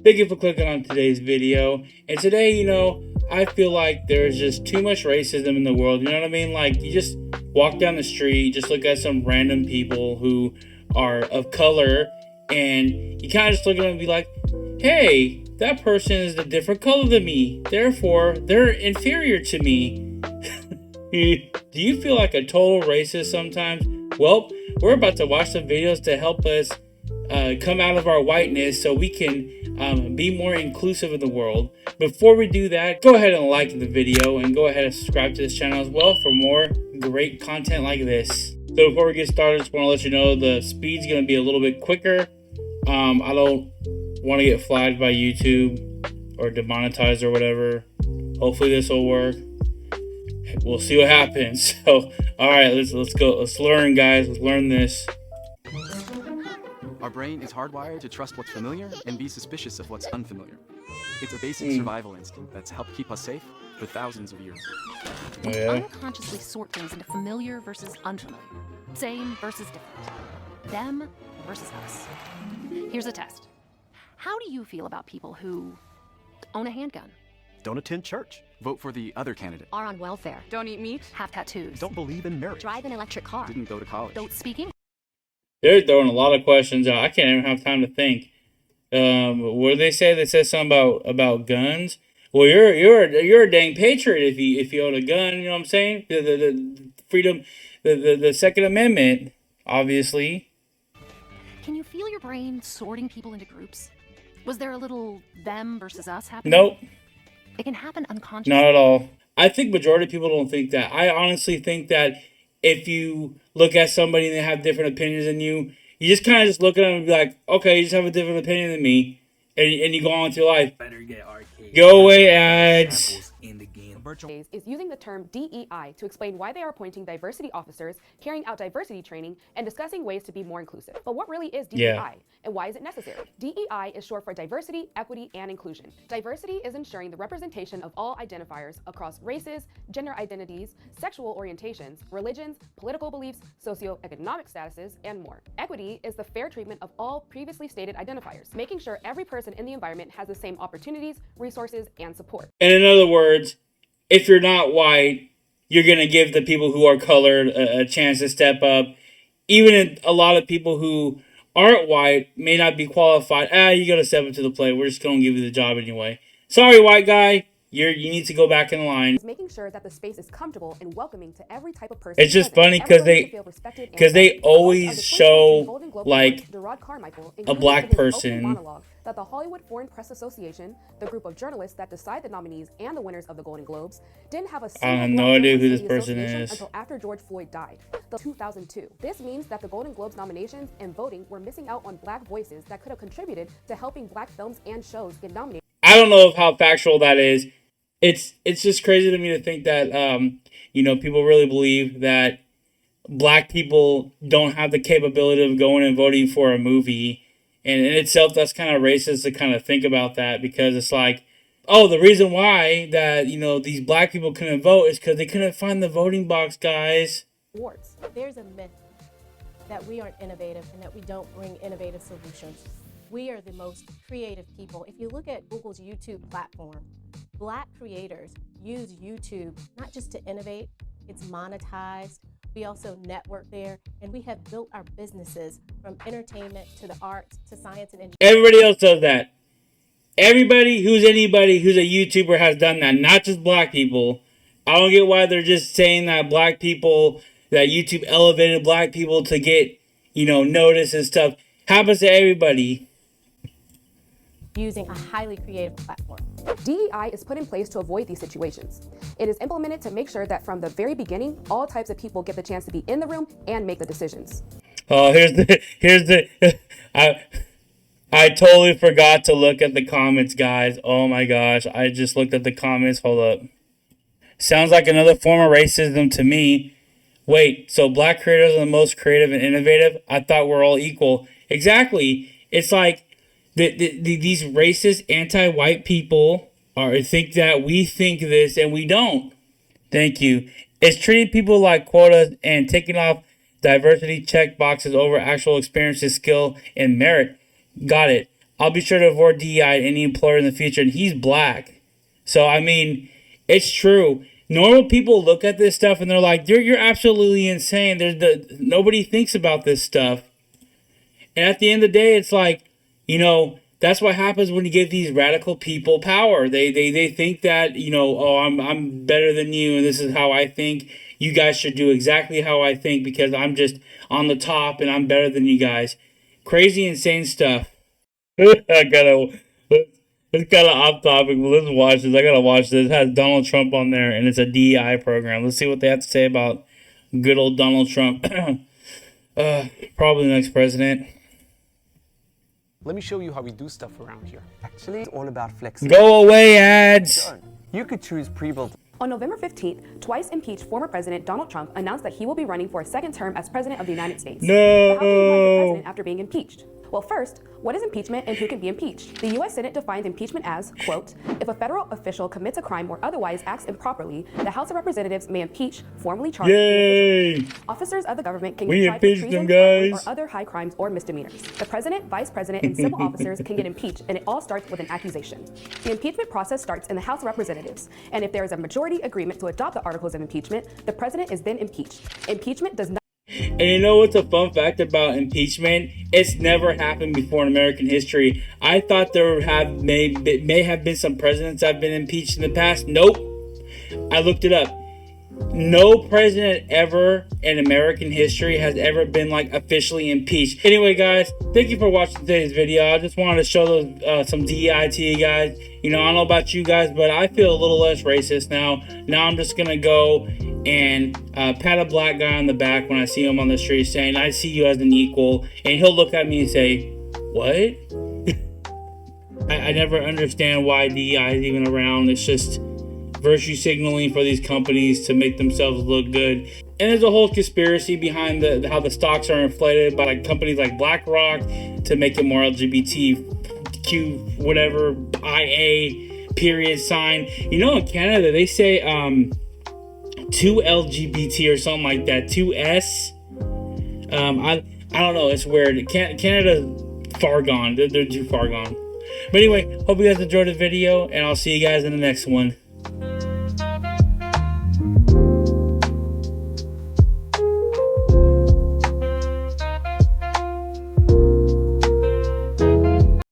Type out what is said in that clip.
Thank you for clicking on today's video. And today, I feel like there's just too much racism in the world. You know what I mean? Like, you just walk down the street, just look at some random people who are of color, and you kind of just look at them and be like, hey, that person is a different color than me. Therefore, they're inferior to me. Do you feel like a total racist sometimes? Well, we're about to watch some videos to help us come out of our whiteness so we can be more inclusive in the world. Before we do that, go ahead and like the video and go ahead and subscribe to this channel as well for more great content like this. So before we get started, I just want to let you know the speed's going to be a little bit quicker. I don't want to get flagged by YouTube or demonetized or whatever. Hopefully this will work. We'll see what happens. So, all right, let's go. Let's learn, guys. Let's learn this. Our brain is hardwired to trust what's familiar and be suspicious of what's unfamiliar. It's a basic survival instinct that's helped keep us safe for thousands of years. And unconsciously sort things into familiar versus unfamiliar, same versus different, them versus us. Here's a test. How do you feel about people who own a handgun, don't attend church, Vote for the other candidate. are on welfare, Don't eat meat. have tattoos, don't believe in marriage, drive an electric car, Didn't go to college. don't speak English? They're throwing a lot of questions out. I can't even have time to think. What do they say? They said something about guns. Well, you're a dang patriot if you own a gun. You know what I'm saying? The freedom, the Second Amendment, obviously. Can you feel your brain sorting people into groups? Was there a little them versus us happening? Nope, It can happen unconsciously. not at all. I think majority of people don't think that. I honestly think that if you look at somebody and they have different opinions than you, you just kind of just look at them and be like, okay, you just have a different opinion than me, and you go on with your life. Better get arcade. Go away, ads. In the game. Is using the term DEI to explain why they are appointing diversity officers, carrying out diversity training, and discussing ways to be more inclusive. But what really is DEI? Yeah. And why is it necessary? DEI is short for diversity, equity, and inclusion. Diversity is ensuring the representation of all identifiers across races, gender identities, sexual orientations, religions, political beliefs, socioeconomic statuses, and more. Equity is the fair treatment of all previously stated identifiers, making sure every person in the environment has the same opportunities, resources, and support. And in other words, if you're not white, you're going to give the people who are colored a chance to step up. Even if a lot of people who aren't white may not be qualified. You got to step up to the plate. We're just going to give you the job anyway. Sorry, white guy. You need to go back in line. Is making sure that the space is comfortable and welcoming to every type of person. It's just present. funny because Everyone they should feel respected and because they valued. The host of always the 2018 show Golden Globe like Awards, Gerard Carmichael, a included black in his opening person. monologue that the Hollywood Foreign Press Association, the group of journalists that decide the nominees and the winners of the Golden Globes, didn't have a single have black no idea who journalist this in the person association is. until after George Floyd died, 2002. This means that the Golden Globes nominations and voting were missing out on black voices that could have contributed to helping black films and shows get nominated. I don't know how factual that is. It's just crazy to me to think that people really believe that black people don't have the capability of going and voting for a movie. And in itself, that's kind of racist to kind of think about that, because it's like, oh, the reason why that, these black people couldn't vote is because they couldn't find the voting box, guys. Awards. There's a myth that we aren't innovative and that we don't bring innovative solutions. We are the most creative people. If you look at Google's YouTube platform, Black creators use YouTube not just to innovate, it's monetized. We also network there, and we have built our businesses from entertainment to the arts to science and engineering. Everybody else does that. Anybody who's a YouTuber has done that, not just black people. I don't get why they're just saying that that YouTube elevated black people to get, notice and stuff. Happens to everybody. Using a highly creative platform. DEI is put in place to avoid these situations. It is implemented to make sure that from the very beginning, all types of people get the chance to be in the room and make the decisions. Oh, here's the I totally forgot to look at the comments, guys. Oh my gosh, I just looked at the comments. Hold up. Sounds like another form of racism to me. Wait, so black creators are the most creative and innovative? I thought we're all equal. Exactly. It's like these racist anti-white people think that we think this and we don't. Thank you. It's treating people like quotas and taking off diversity check boxes over actual experiences, skill, and merit. Got it. I'll be sure to avoid DEI at any employer in the future, and he's black. So, I mean, it's true. Normal people look at this stuff and they're like, you're absolutely insane. Nobody thinks about this stuff. And at the end of the day, it's like, you know, that's what happens when you give these radical people power. They think that, you know, oh, I'm better than you, and this is how I think. You guys should do exactly how I think because I'm just on the top and I'm better than you guys. Crazy, insane stuff. It's kind of off topic, but let's watch this. I gotta watch this. It has Donald Trump on there, and it's a DEI program. Let's see what they have to say about good old Donald Trump. Probably the next president. Let me show you how we do stuff around here. Actually, it's all about flexibility. Go away, ads. You could choose pre-built. On November 15th, twice impeached former President Donald Trump announced that he will be running for a second term as President of the United States. No. But how can he run for president after being impeached? Well, first, what is impeachment and who can be impeached? The U.S. Senate defines impeachment as, quote, if a federal official commits a crime or otherwise acts improperly, the House of Representatives may impeach, formally charge Yay! the official. Officers of the government can We get tried for impeached treason, them, guys. or other high crimes or misdemeanors. The president, vice president, and civil officers can get impeached, and it all starts with an accusation. The impeachment process starts in the House of Representatives, and if there is a majority agreement to adopt the articles of impeachment, the president is then impeached. Impeachment does not. And you know what's a fun fact about impeachment? It's never happened before in American history. I thought there may have been some presidents that have been impeached in the past. Nope. I looked it up. No president ever in American history has ever been like officially impeached. Anyway, guys, thank you for watching today's video. I just wanted to show those some DEI to you guys. You know, I don't know about you guys, but I feel a little less racist now. Now I'm just gonna go and pat a black guy on the back when I see him on the street saying, I see you as an equal, and he'll look at me and say, what? I never understand why DEI is even around. It's just virtue signaling for these companies to make themselves look good. And there's a whole conspiracy behind how the stocks are inflated by like companies like BlackRock to make it more LGBTQ whatever IA period sign. You know, in Canada they say 2 LGBT or something like that. 2S. I don't know. It's weird. Canada far gone. They're too far gone. But anyway, hope you guys enjoyed the video, and I'll see you guys in the next one.